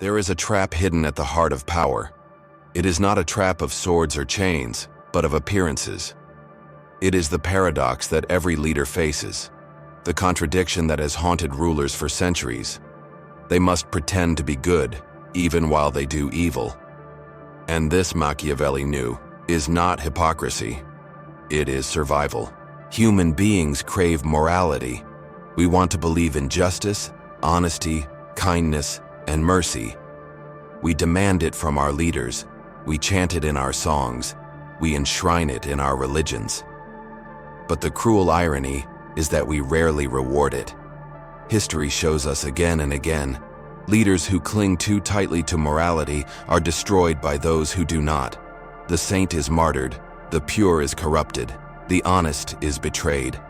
There is a trap hidden at the heart of power. It is not a trap of swords or chains, but of appearances. It is the paradox that every leader faces, the contradiction that has haunted rulers for centuries. They must pretend to be good, even while they do evil. And this, Machiavelli knew, is not hypocrisy. It is survival. Human beings crave morality. We want to believe in justice, honesty, kindness, and mercy. We demand it from our leaders. We chant it in our songs. We enshrine it in our religions. But the cruel irony is that we rarely reward it. History shows us again and again, leaders who cling too tightly to morality are destroyed by those who do not. The saint is martyred, the pure is corrupted, the honest is betrayed.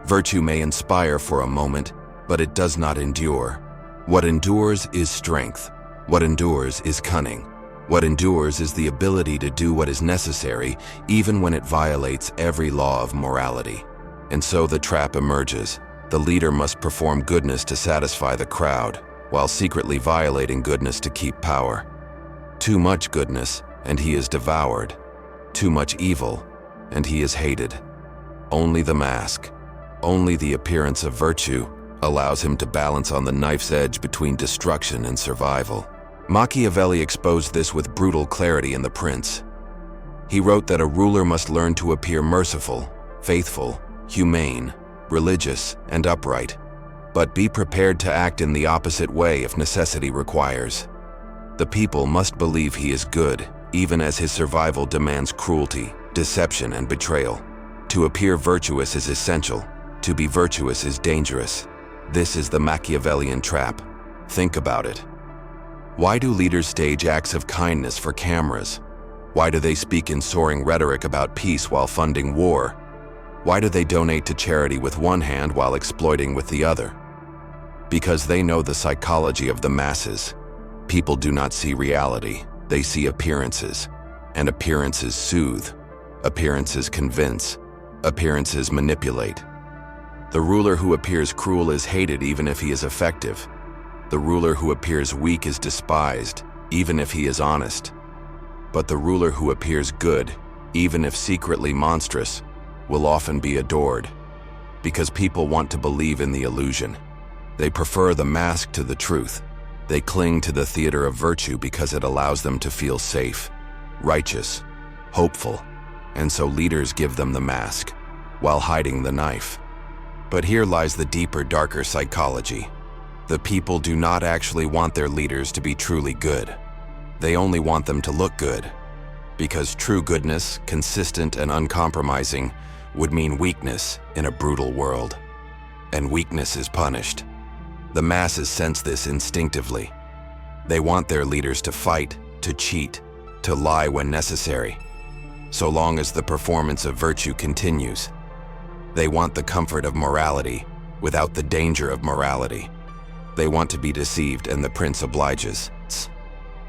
Virtue may inspire for a moment, but it does not endure. What endures is strength. What endures is cunning. What endures is the ability to do what is necessary, even when it violates every law of morality. And so the trap emerges. The leader must perform goodness to satisfy the crowd, while secretly violating goodness to keep power. Too much goodness, and he is devoured. Too much evil, and he is hated. Only the mask, only the appearance of virtue, allows him to balance on the knife's edge between destruction and survival. Machiavelli exposed this with brutal clarity in The Prince. He wrote that a ruler must learn to appear merciful, faithful, humane, religious, and upright, but be prepared to act in the opposite way if necessity requires. The people must believe he is good, even as his survival demands cruelty, deception, and betrayal. To appear virtuous is essential. To be virtuous is dangerous. This is the Machiavellian trap. Think about it. Why do leaders stage acts of kindness for cameras? Why do they speak in soaring rhetoric about peace while funding war? Why do they donate to charity with one hand while exploiting with the other? Because they know the psychology of the masses. People do not see reality. They see appearances. And appearances soothe. Appearances convince. Appearances manipulate. The ruler who appears cruel is hated even if he is effective. The ruler who appears weak is despised, even if he is honest. But the ruler who appears good, even if secretly monstrous, will often be adored, because people want to believe in the illusion. They prefer the mask to the truth. They cling to the theater of virtue because it allows them to feel safe, righteous, hopeful, and so leaders give them the mask, while hiding the knife. But here lies the deeper, darker psychology. The people do not actually want their leaders to be truly good. They only want them to look good, because true goodness, consistent and uncompromising, would mean weakness in a brutal world. And weakness is punished. The masses sense this instinctively. They want their leaders to fight, to cheat, to lie when necessary, so long as the performance of virtue continues. They want the comfort of morality without the danger of morality. They want to be deceived, and the prince obliges.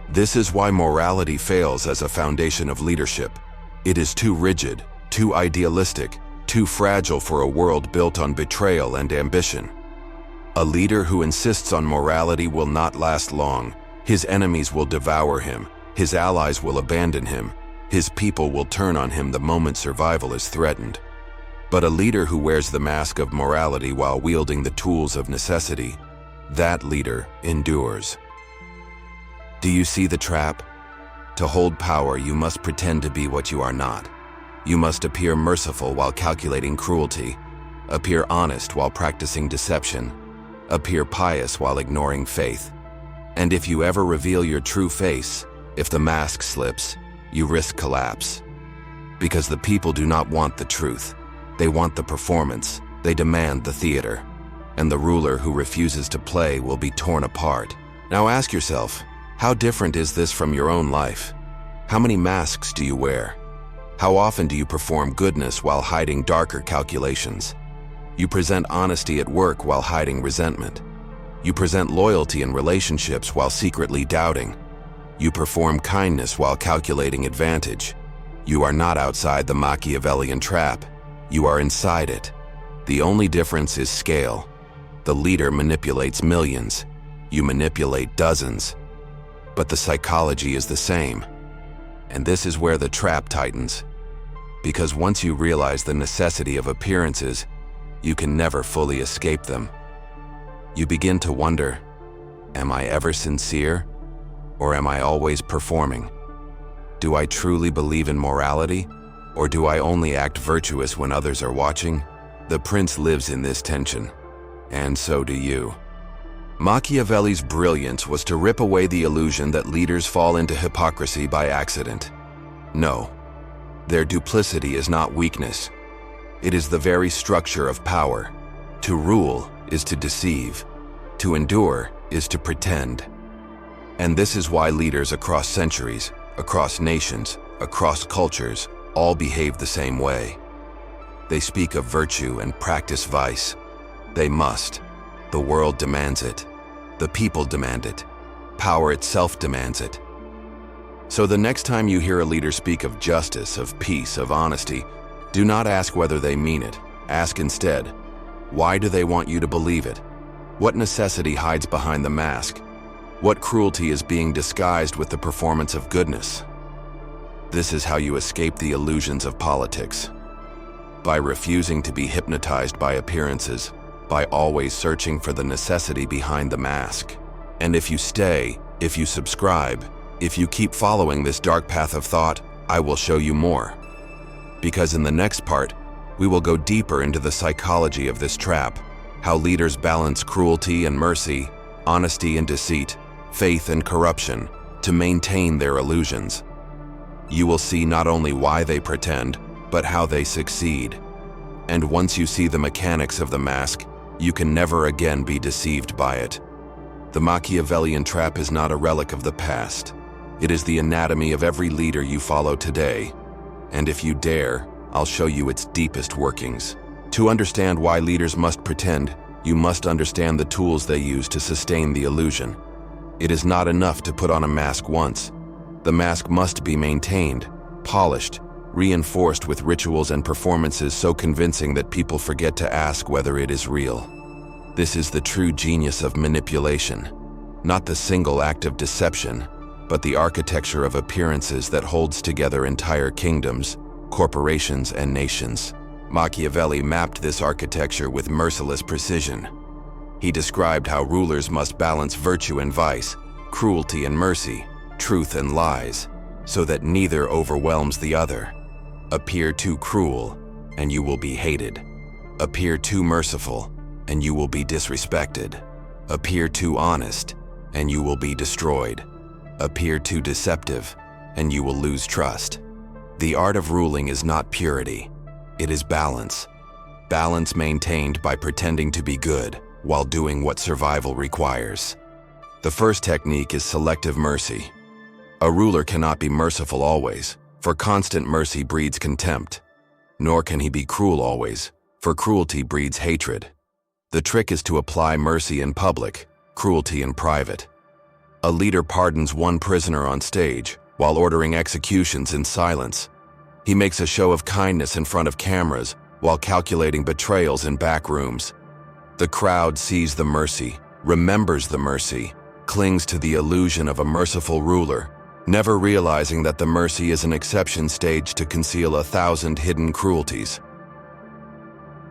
This is why morality fails as a foundation of leadership. It is too rigid, too idealistic, too fragile for a world built on betrayal and ambition. A leader who insists on morality will not last long. His enemies will devour him. His allies will abandon him. His people will turn on him the moment survival is threatened. But a leader who wears the mask of morality while wielding the tools of necessity, that leader endures. Do you see the trap? To hold power, you must pretend to be what you are not. You must appear merciful while calculating cruelty, appear honest while practicing deception, appear pious while ignoring faith. And if you ever reveal your true face, if the mask slips, you risk collapse. Because the people do not want the truth. They want the performance. They demand the theater. And the ruler who refuses to play will be torn apart. Now ask yourself, how different is this from your own life? How many masks do you wear? How often do you perform goodness while hiding darker calculations? You present honesty at work while hiding resentment. You present loyalty in relationships while secretly doubting. You perform kindness while calculating advantage. You are not outside the Machiavellian trap. You are inside it. The only difference is scale. The leader manipulates millions. You manipulate dozens. but the psychology is the same. And this is where the trap tightens. Because once you realize the necessity of appearances, you can never fully escape them. You begin to wonder, am I ever sincere? Or am I always performing? Do I truly believe in morality? Or do I only act virtuous when others are watching? The prince lives in this tension. And so do you. Machiavelli's brilliance was to rip away the illusion that leaders fall into hypocrisy by accident. No, their duplicity is not weakness. It is the very structure of power. To rule is to deceive. To endure is to pretend. And this is why leaders across centuries, across nations, across cultures, all behave the same way. They speak of virtue and practice vice. They must. The world demands it. The people demand it. Power itself demands it. So the next time you hear a leader speak of justice, of peace, of honesty, do not ask whether they mean it. Ask instead, why do they want you to believe it? What necessity hides behind the mask? What cruelty is being disguised with the performance of goodness? This is how you escape the illusions of politics. By refusing to be hypnotized by appearances, by always searching for the necessity behind the mask. And if you stay, if you subscribe, if you keep following this dark path of thought, I will show you more. Because in the next part, we will go deeper into the psychology of this trap, how leaders balance cruelty and mercy, honesty and deceit, faith and corruption, to maintain their illusions. You will see not only why they pretend, but how they succeed. And once you see the mechanics of the mask, you can never again be deceived by it. The Machiavellian trap is not a relic of the past. It is the anatomy of every leader you follow today. And if you dare, I'll show you its deepest workings. To understand why leaders must pretend, you must understand the tools they use to sustain the illusion. It is not enough to put on a mask once. The mask must be maintained, polished, reinforced with rituals and performances so convincing that people forget to ask whether it is real. This is the true genius of manipulation, not the single act of deception, but the architecture of appearances that holds together entire kingdoms, corporations, and nations. Machiavelli mapped this architecture with merciless precision. He described how rulers must balance virtue and vice, cruelty and mercy, truth and lies, so that neither overwhelms the other. Appear too cruel, and you will be hated. Appear too merciful, and you will be disrespected. Appear too honest, and you will be destroyed. Appear too deceptive, and you will lose trust. The art of ruling is not purity. It is balance. Balance maintained by pretending to be good while doing what survival requires. The first technique is selective mercy. A ruler cannot be merciful always, for constant mercy breeds contempt. Nor can he be cruel always, for cruelty breeds hatred. The trick is to apply mercy in public, cruelty in private. A leader pardons one prisoner on stage while ordering executions in silence. He makes a show of kindness in front of cameras while calculating betrayals in back rooms. The crowd sees the mercy, remembers the mercy, clings to the illusion of a merciful ruler, never realizing that the mercy is an exception staged to conceal 1,000 hidden cruelties.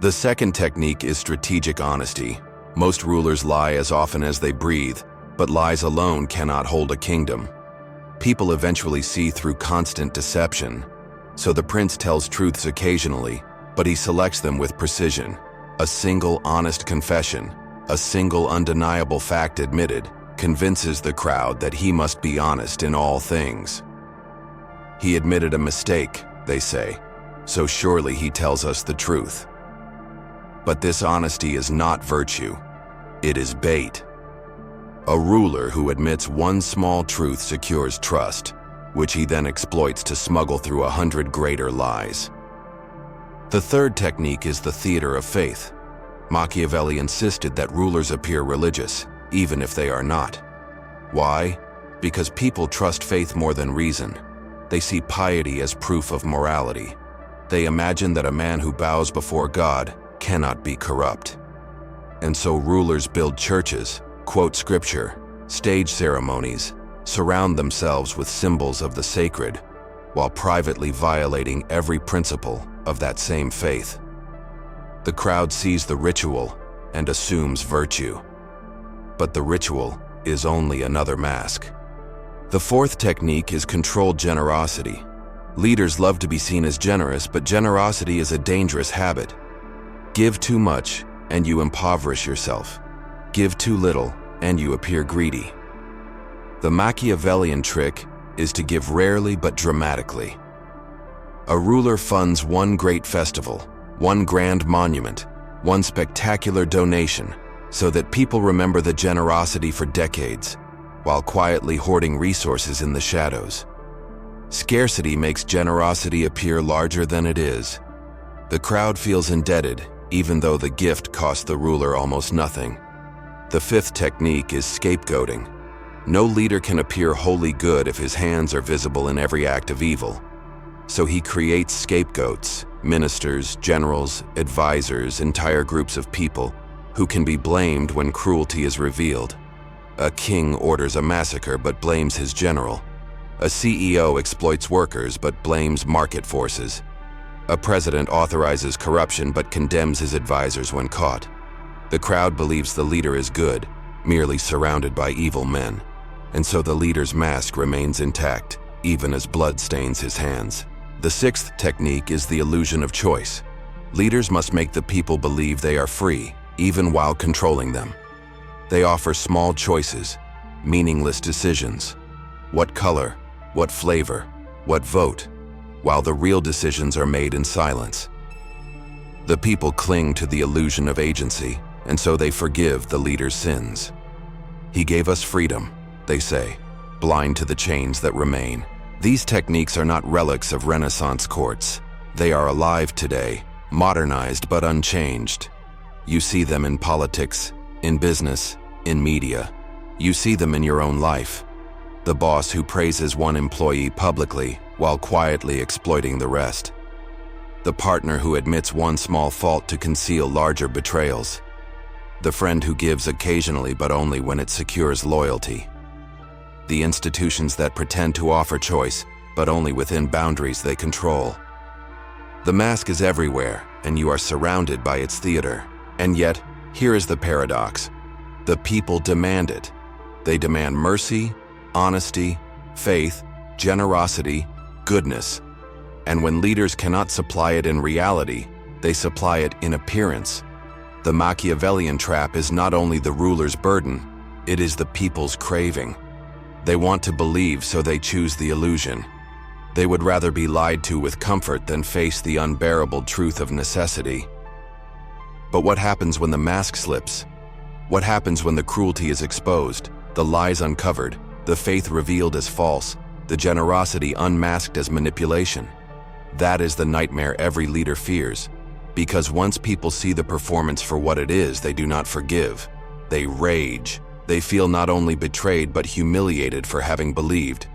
The second technique is strategic honesty. Most rulers lie as often as they breathe, but lies alone cannot hold a kingdom. People eventually see through constant deception, so the prince tells truths occasionally, but he selects them with precision. A single honest confession, a single undeniable fact admitted, convinces the crowd that he must be honest in all things. He admitted a mistake, they say, so surely he tells us the truth. But this honesty is not virtue. It is bait. A ruler who admits one small truth secures trust, which he then exploits to smuggle through 100 greater lies. The third technique is the theater of faith. Machiavelli insisted that rulers appear religious, even if they are not. Why? Because people trust faith more than reason. They see piety as proof of morality. They imagine that a man who bows before God cannot be corrupt. And so rulers build churches, quote scripture, stage ceremonies, surround themselves with symbols of the sacred, while privately violating every principle of that same faith. The crowd sees the ritual and assumes virtue. But the ritual is only another mask. The fourth technique is controlled generosity. Leaders love to be seen as generous, but generosity is a dangerous habit. Give too much, and you impoverish yourself. Give too little, and you appear greedy. The Machiavellian trick is to give rarely but dramatically. A ruler funds one great festival, one grand monument, one spectacular donation, so that people remember the generosity for decades, while quietly hoarding resources in the shadows. Scarcity makes generosity appear larger than it is. The crowd feels indebted, even though the gift cost the ruler almost nothing. The fifth technique is scapegoating. No leader can appear wholly good if his hands are visible in every act of evil. So he creates scapegoats, ministers, generals, advisors, entire groups of people who can be blamed when cruelty is revealed. A king orders a massacre but blames his general. A CEO exploits workers but blames market forces. A president authorizes corruption but condemns his advisors when caught. The crowd believes the leader is good, merely surrounded by evil men. And so the leader's mask remains intact, even as blood stains his hands. The sixth technique is the illusion of choice. Leaders must make the people believe they are free, even while controlling them. They offer small choices, meaningless decisions. What color, what flavor, what vote, while the real decisions are made in silence. The people cling to the illusion of agency, and so they forgive the leader's sins. He gave us freedom, they say, blind to the chains that remain. These techniques are not relics of Renaissance courts. They are alive today, modernized but unchanged. You see them in politics, in business, in media. You see them in your own life. The boss who praises one employee publicly while quietly exploiting the rest. The partner who admits one small fault to conceal larger betrayals. The friend who gives occasionally but only when it secures loyalty. The institutions that pretend to offer choice, but only within boundaries they control. The mask is everywhere, and you are surrounded by its theater. And yet, here is the paradox. The people demand it. They demand mercy, honesty, faith, generosity, goodness. And when leaders cannot supply it in reality, they supply it in appearance. The Machiavellian trap is not only the ruler's burden, it is the people's craving. They want to believe, so they choose the illusion. They would rather be lied to with comfort than face the unbearable truth of necessity. But what happens when the mask slips? What happens when the cruelty is exposed, the lies uncovered, the faith revealed as false, the generosity unmasked as manipulation? That is the nightmare every leader fears. Because once people see the performance for what it is, they do not forgive. They rage. They feel not only betrayed but humiliated for having believed.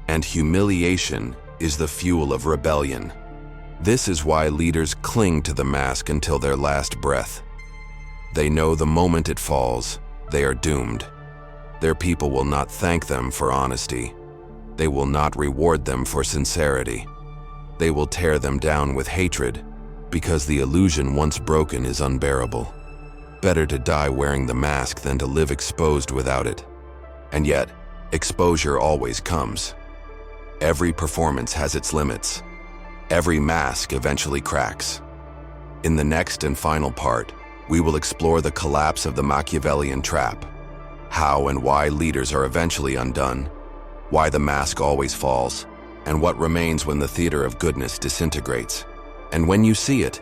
And humiliation is the fuel of rebellion. This is why leaders cling to the mask until their last breath. They know the moment it falls, they are doomed. Their people will not thank them for honesty. They will not reward them for sincerity. They will tear them down with hatred, because the illusion once broken is unbearable. Better to die wearing the mask than to live exposed without it. And yet, exposure always comes. Every performance has its limits. Every mask eventually cracks. In the next and final part, we will explore the collapse of the Machiavellian trap, how and why leaders are eventually undone, why the mask always falls, and what remains when the theater of goodness disintegrates. And when you see it,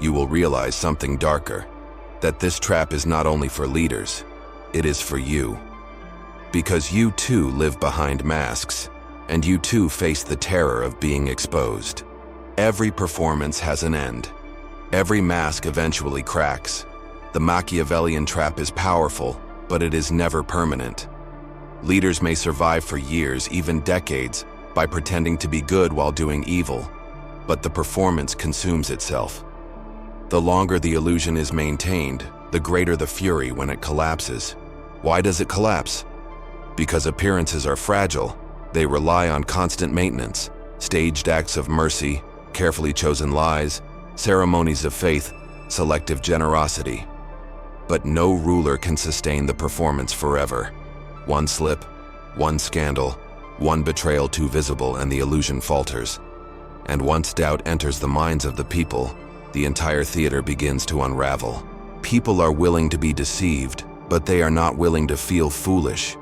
you will realize something darker, that this trap is not only for leaders, it is for you. Because you too live behind masks, and you too face the terror of being exposed. Every performance has an end. Every mask eventually cracks. The Machiavellian trap is powerful, but it is never permanent. Leaders may survive for years, even decades, by pretending to be good while doing evil, but the performance consumes itself. The longer the illusion is maintained, the greater the fury when it collapses. Why does it collapse? Because appearances are fragile, they rely on constant maintenance, staged acts of mercy, carefully chosen lies, ceremonies of faith, selective generosity. But no ruler can sustain the performance forever. One slip, one scandal, one betrayal too visible, and the illusion falters. And once doubt enters the minds of the people, the entire theater begins to unravel. People are willing to be deceived, but they are not willing to feel foolish.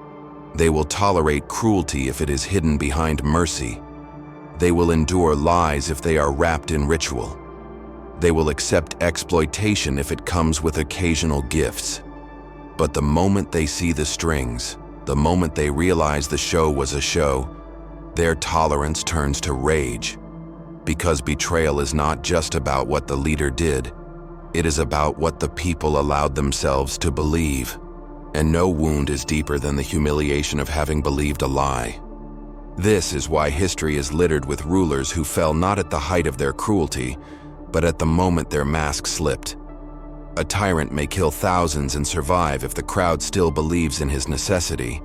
They will tolerate cruelty if it is hidden behind mercy. They will endure lies if they are wrapped in ritual. They will accept exploitation if it comes with occasional gifts. But the moment they see the strings, the moment they realize the show was a show, their tolerance turns to rage. Because betrayal is not just about what the leader did, it is about what the people allowed themselves to believe. And no wound is deeper than the humiliation of having believed a lie. This is why history is littered with rulers who fell not at the height of their cruelty, but at the moment their mask slipped. A tyrant may kill thousands and survive if the crowd still believes in his necessity,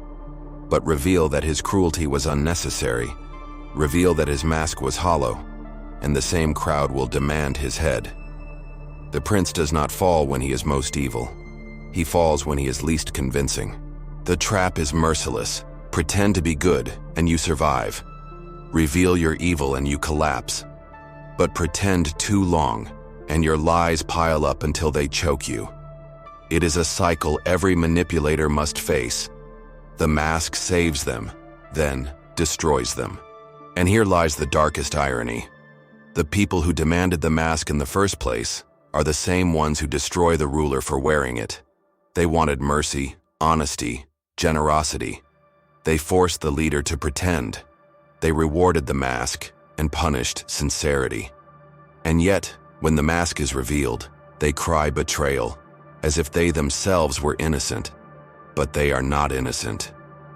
but reveal that his cruelty was unnecessary, reveal that his mask was hollow, and the same crowd will demand his head. The prince does not fall when he is most evil. He falls when he is least convincing. The trap is merciless. Pretend to be good, and you survive. Reveal your evil and you collapse. But pretend too long, and your lies pile up until they choke you. It is a cycle every manipulator must face. The mask saves them, then destroys them. And here lies the darkest irony. The people who demanded the mask in the first place are the same ones who destroy the ruler for wearing it. They wanted mercy, honesty, generosity. They forced the leader to pretend. They rewarded the mask and punished sincerity. And yet, when the mask is revealed, they cry betrayal, as if they themselves were innocent. But they are not innocent.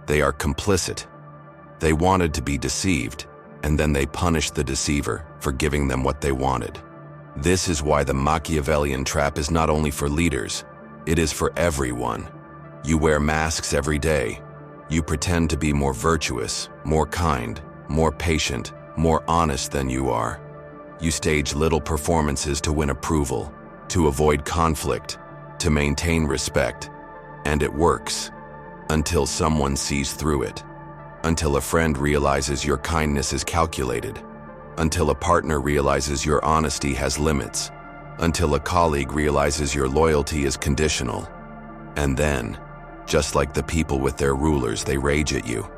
They are complicit. They wanted to be deceived, and then they punished the deceiver for giving them what they wanted. This is why the Machiavellian trap is not only for leaders, it is for everyone. You wear masks every day. You pretend to be more virtuous, more kind, more patient, more honest than you are. You stage little performances to win approval, to avoid conflict, to maintain respect. And it works, until someone sees through it. Until a friend realizes your kindness is calculated. Until a partner realizes your honesty has limits. Until a colleague realizes your loyalty is conditional. And then, just like the people with their rulers, they rage at you.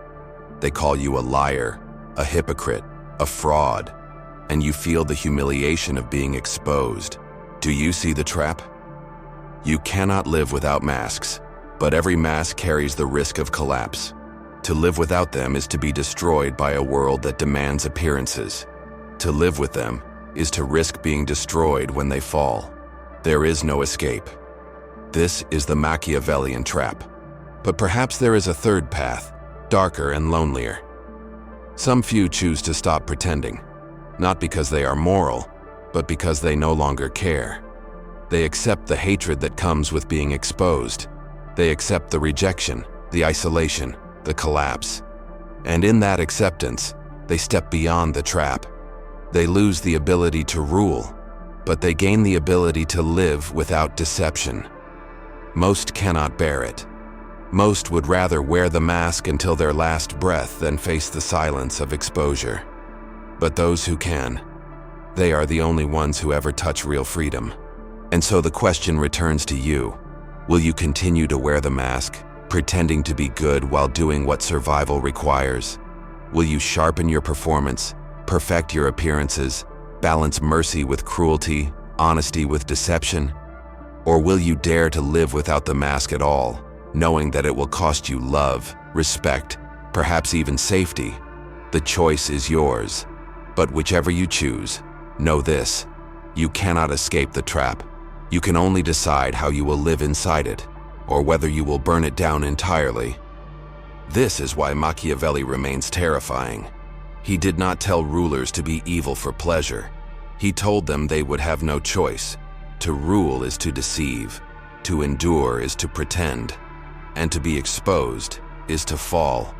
They call you a liar, a hypocrite, a fraud, and you feel the humiliation of being exposed. Do you see the trap? You cannot live without masks, but every mask carries the risk of collapse. To live without them is to be destroyed by a world that demands appearances. To live with them is to risk being destroyed when they fall. There is no escape. This is the Machiavellian trap. But perhaps there is a third path, darker and lonelier. Some few choose to stop pretending, not because they are moral, but because they no longer care. They accept the hatred that comes with being exposed. They accept the rejection, the isolation, the collapse. And in that acceptance, they step beyond the trap. They lose the ability to rule, but they gain the ability to live without deception. Most cannot bear it. Most would rather wear the mask until their last breath than face the silence of exposure. But those who can, they are the only ones who ever touch real freedom. And so the question returns to you. Will you continue to wear the mask, pretending to be good while doing what survival requires? Will you sharpen your performance, perfect your appearances, balance mercy with cruelty, honesty with deception? Or will you dare to live without the mask at all, knowing that it will cost you love, respect, perhaps even safety? The choice is yours. But whichever you choose, know this: you cannot escape the trap. You can only decide how you will live inside it, or whether you will burn it down entirely. This is why Machiavelli remains terrifying. He did not tell rulers to be evil for pleasure. He told them they would have no choice. To rule is to deceive, to endure is to pretend, and to be exposed is to fall.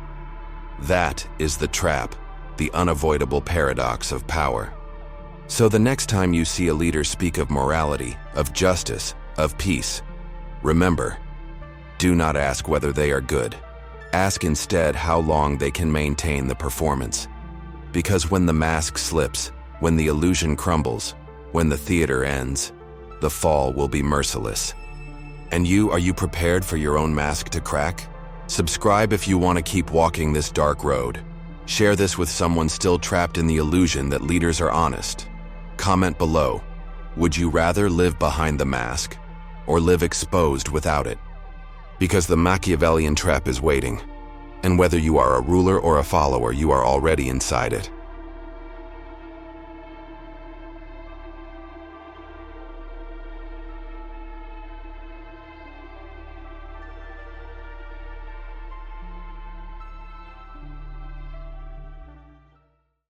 That is the trap, the unavoidable paradox of power. So the next time you see a leader speak of morality, of justice, of peace, remember, do not ask whether they are good. Ask instead how long they can maintain the performance. Because when the mask slips, when the illusion crumbles, when the theater ends, the fall will be merciless. And you, are you prepared for your own mask to crack? Subscribe if you want to keep walking this dark road. Share this with someone still trapped in the illusion that leaders are honest. Comment below, would you rather live behind the mask or live exposed without it? Because the Machiavellian trap is waiting, and whether you are a ruler or a follower, you are already inside it.